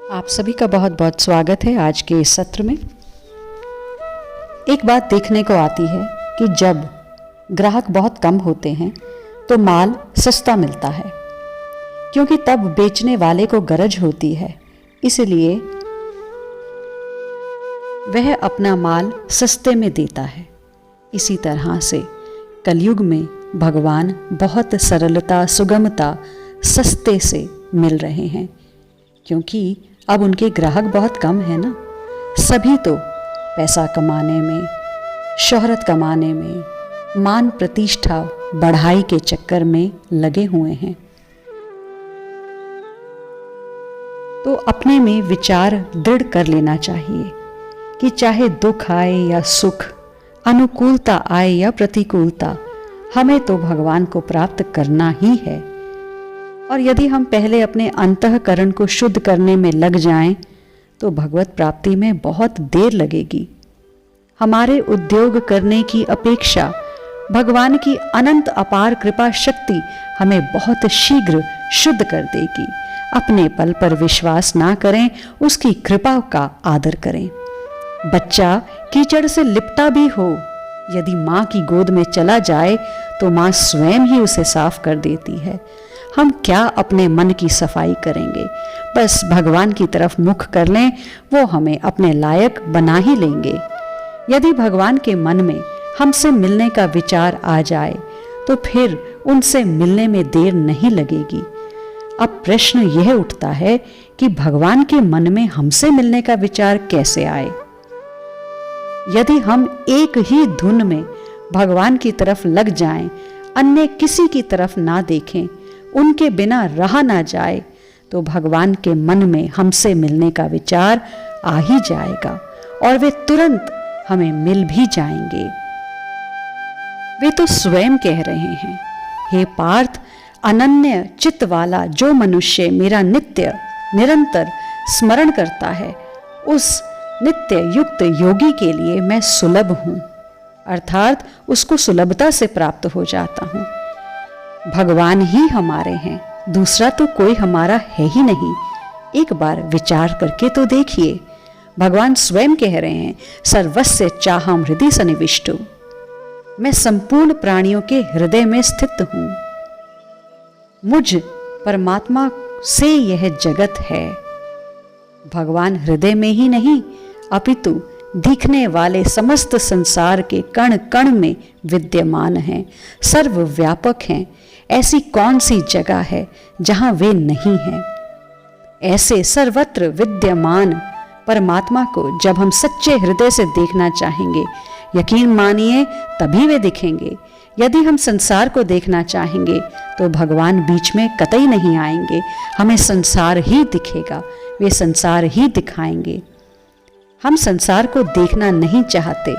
आप सभी का बहुत बहुत स्वागत है आज के इस सत्र में। एक बात देखने को आती है कि जब ग्राहक बहुत कम होते हैं तो माल सस्ता मिलता है, क्योंकि तब बेचने वाले को गरज होती है, इसलिए वह अपना माल सस्ते में देता है। इसी तरह से कलयुग में भगवान बहुत सरलता, सुगमता, सस्ते से मिल रहे हैं, क्योंकि अब उनके ग्राहक बहुत कम है ना। सभी तो पैसा कमाने में, शोहरत कमाने में, मान प्रतिष्ठा बढ़ाई के चक्कर में लगे हुए हैं। तो अपने में विचार दृढ़ कर लेना चाहिए कि चाहे दुख आए या सुख, अनुकूलता आए या प्रतिकूलता, हमें तो भगवान को प्राप्त करना ही है। और यदि हम पहले अपने अंतःकरण को शुद्ध करने में लग जाएं, तो भगवत प्राप्ति में बहुत देर लगेगी। हमारे उद्योग करने की अपेक्षा भगवान की अनंत अपार कृपा शक्ति हमें बहुत शीघ्र शुद्ध कर देगी। अपने पल पर विश्वास ना करें, उसकी कृपा का आदर करें। बच्चा कीचड़ से लिपटा भी हो, यदि माँ की गोद में चला जाए तो माँ स्वयं ही उसे साफ कर देती है। हम क्या अपने मन की सफाई करेंगे? बस भगवान की तरफ मुख कर लें, वो हमें अपने लायक बना ही लेंगे। यदि भगवान के मन में हमसे मिलने का विचार आ जाए तो फिर उनसे मिलने में देर नहीं लगेगी। अब प्रश्न यह उठता है कि भगवान के मन में हमसे मिलने का विचार कैसे आए? यदि हम एक ही धुन में भगवान की तरफ लग जाएं, अन्य किसी की तरफ ना देखें, उनके बिना रहा ना जाए, तो भगवान के मन में हमसे मिलने का विचार आ ही जाएगा और वे तुरंत हमें मिल भी जाएंगे। वे तो स्वयं कह रहे हैं, हे पार्थ, अनन्य चित्त वाला जो मनुष्य मेरा नित्य निरंतर स्मरण करता है, उस नित्य युक्त योगी के लिए मैं सुलभ हूं, अर्थात उसको सुलभता से प्राप्त हो जाता हूं। भगवान ही हमारे हैं, दूसरा तो कोई हमारा है ही नहीं। एक बार विचार करके तो देखिए, भगवान स्वयं कह रहे हैं, सर्वस्य चाहम हृदय सन्निविष्टो, मैं संपूर्ण प्राणियों के हृदय में स्थित हूं। मुझ परमात्मा से यह जगत है। भगवान हृदय में ही नहीं, अपितु दिखने वाले समस्त संसार के कण कण में विद्यमान हैं, सर्वव्यापक हैं। ऐसी कौन सी जगह है जहां वे नहीं हैं? ऐसे सर्वत्र विद्यमान परमात्मा को जब हम सच्चे हृदय से देखना चाहेंगे, यकीन मानिए तभी वे दिखेंगे। यदि हम संसार को देखना चाहेंगे तो भगवान बीच में कतई नहीं आएंगे, हमें संसार ही दिखेगा, वे संसार ही दिखाएंगे। हम संसार को देखना नहीं चाहते,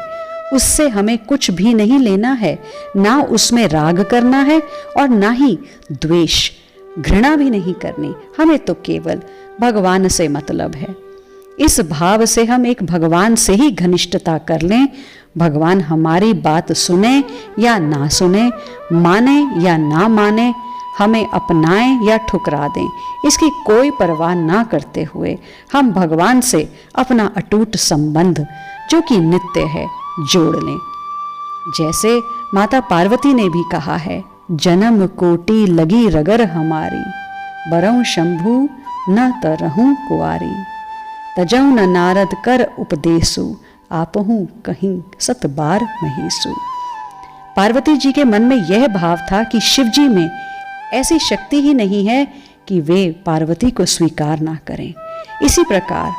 उससे हमें कुछ भी नहीं लेना है, ना उसमें राग करना है और ना ही द्वेष, घृणा भी नहीं करनी। हमें तो केवल भगवान से मतलब है। इस भाव से हम एक भगवान से ही घनिष्ठता कर लें। भगवान हमारी बात सुने या ना सुने, माने या ना माने, हमें अपनाएं या ठुकरा दें, इसकी कोई परवाह ना करते हुए हम भगवान से अपना अटूट संबंध, जो कि नित्य है, जोड़ लें। जैसे माता पार्वती ने भी कहा है, जन्म कोटि लगी रगर हमारी, बरऊं शंभु न तरहूं कुआरी, तजौ न नारद कर उपदेसु, आपहूं कहीं सत बार महीसु। पार्वती जी के मन में यह भाव था कि शिव जी में ऐसी शक्ति ही नहीं है कि वे पार्वती को स्वीकार ना करें। इसी प्रकार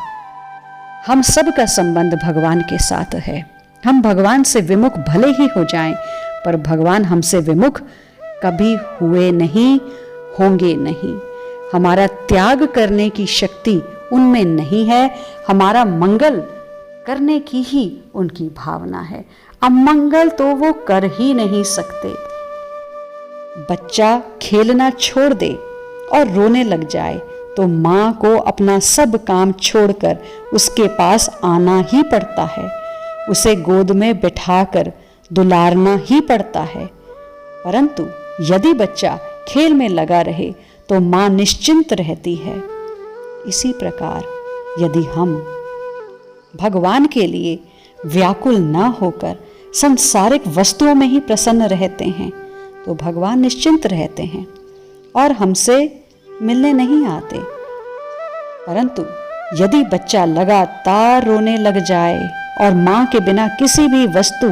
हम सब का संबंध भगवान के साथ है। हम भगवान से विमुख भले ही हो जाएं, पर भगवान हमसे विमुख कभी हुए नहीं, होंगे नहीं। हमारा त्याग करने की शक्ति उनमें नहीं है, हमारा मंगल करने की ही उनकी भावना है। अमंगल तो वो कर ही नहीं सकते। बच्चा खेलना छोड़ दे और रोने लग जाए तो माँ को अपना सब काम छोड़कर उसके पास आना ही पड़ता है, उसे गोद में बिठाकर दुलारना ही पड़ता है। परंतु यदि बच्चा खेल में लगा रहे तो माँ निश्चिंत रहती है। इसी प्रकार यदि हम भगवान के लिए व्याकुल न होकर सांसारिक वस्तुओं में ही प्रसन्न रहते हैं तो भगवान निश्चिंत रहते हैं और हमसे मिलने नहीं आते। परंतु यदि बच्चा लगातार रोने लग जाए और मां के बिना किसी भी वस्तु,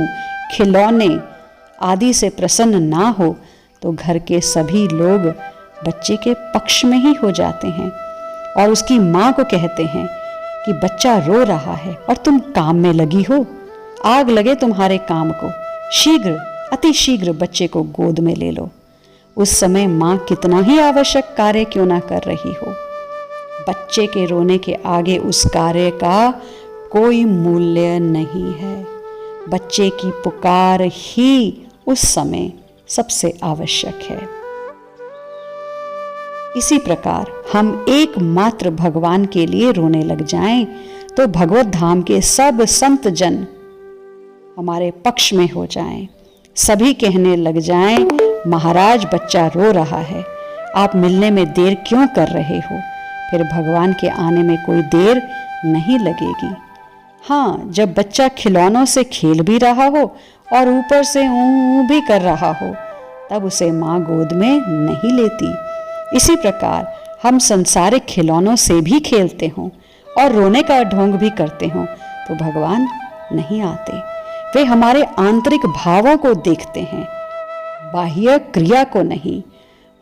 खिलौने आदि से प्रसन्न ना हो तो घर के सभी लोग बच्चे के पक्ष में ही हो जाते हैं और उसकी मां को कहते हैं कि बच्चा रो रहा है और तुम काम में लगी हो, आग लगे तुम्हारे काम को, शीघ्र अति शीघ्र बच्चे को गोद में ले लो। उस समय मां कितना ही आवश्यक कार्य क्यों ना कर रही हो, बच्चे के रोने के आगे उस कार्य का कोई मूल्य नहीं है। बच्चे की पुकार ही उस समय सबसे आवश्यक है। इसी प्रकार हम एकमात्र भगवान के लिए रोने लग जाएं तो भगवत धाम के सब संत जन हमारे पक्ष में हो जाएं। सभी कहने लग जाएं, महाराज बच्चा रो रहा है, आप मिलने में देर क्यों कर रहे हो? फिर भगवान के आने में कोई देर नहीं लगेगी। हाँ, जब बच्चा खिलौनों से खेल भी रहा हो और ऊपर से ऊँ भी कर रहा हो तब उसे माँ गोद में नहीं लेती। इसी प्रकार हम संसारिक खिलौनों से भी खेलते हों और रोने का ढोंग भी करते हों तो भगवान नहीं आते। वे हमारे आंतरिक भावों को देखते हैं, बाह्य क्रिया को नहीं।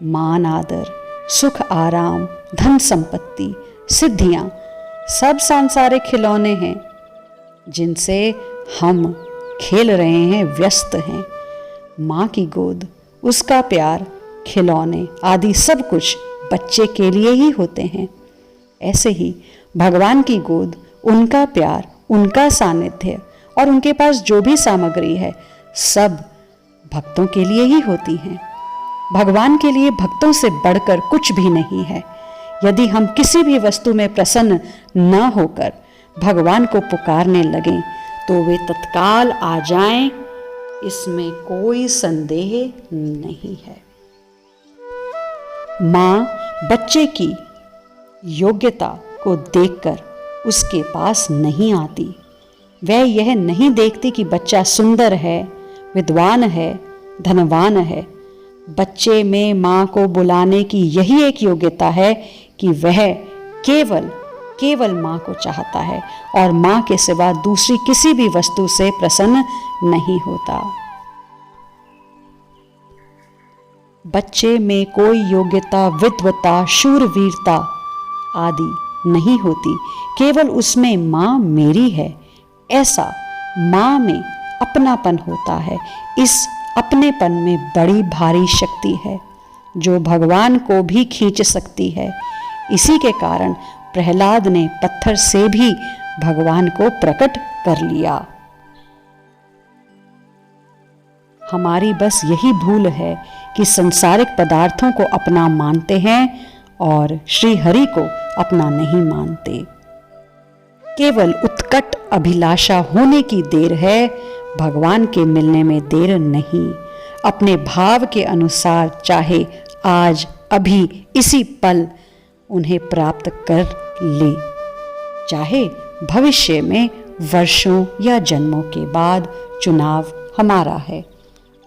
मान आदर, सुख आराम, धन संपत्ति, सिद्धियां सब सांसारिक खिलौने हैं जिनसे हम खेल रहे हैं, व्यस्त हैं। माँ की गोद, उसका प्यार, खिलौने आदि सब कुछ बच्चे के लिए ही होते हैं। ऐसे ही भगवान की गोद, उनका प्यार, उनका सानिध्य और उनके पास जो भी सामग्री है सब भक्तों के लिए ही होती हैं। भगवान के लिए भक्तों से बढ़कर कुछ भी नहीं है। यदि हम किसी भी वस्तु में प्रसन्न न होकर भगवान को पुकारने लगें तो वे तत्काल आ जाएं, इसमें कोई संदेह नहीं है। मां बच्चे की योग्यता को देखकर उसके पास नहीं आती। वह यह नहीं देखती कि बच्चा सुंदर है, विद्वान है, धनवान है। बच्चे में मां को बुलाने की यही एक योग्यता है कि वह केवल मां को चाहता है और मां के सिवा दूसरी किसी भी वस्तु से प्रसन्न नहीं होता। बच्चे में कोई योग्यता, विद्वता, शूरवीरता आदि नहीं होती, केवल उसमें मां मेरी है ऐसा मां में अपनापन होता है। इस अपनेपन में बड़ी भारी शक्ति है जो भगवान को भी खींच सकती है। इसी के कारण प्रहलाद ने पत्थर से भी भगवान को प्रकट कर लिया। हमारी बस यही भूल है कि संसारिक पदार्थों को अपना मानते हैं और श्री हरि को अपना नहीं मानते। केवल उत्कट अभिलाषा होने की देर है, भगवान के मिलने में देर नहीं। अपने भाव के अनुसार चाहे आज, अभी, इसी पल उन्हें प्राप्त कर ले, चाहे भविष्य में वर्षों या जन्मों के बाद। चुनाव हमारा है।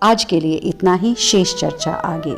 आज के लिए इतना ही, शेष चर्चा आगे।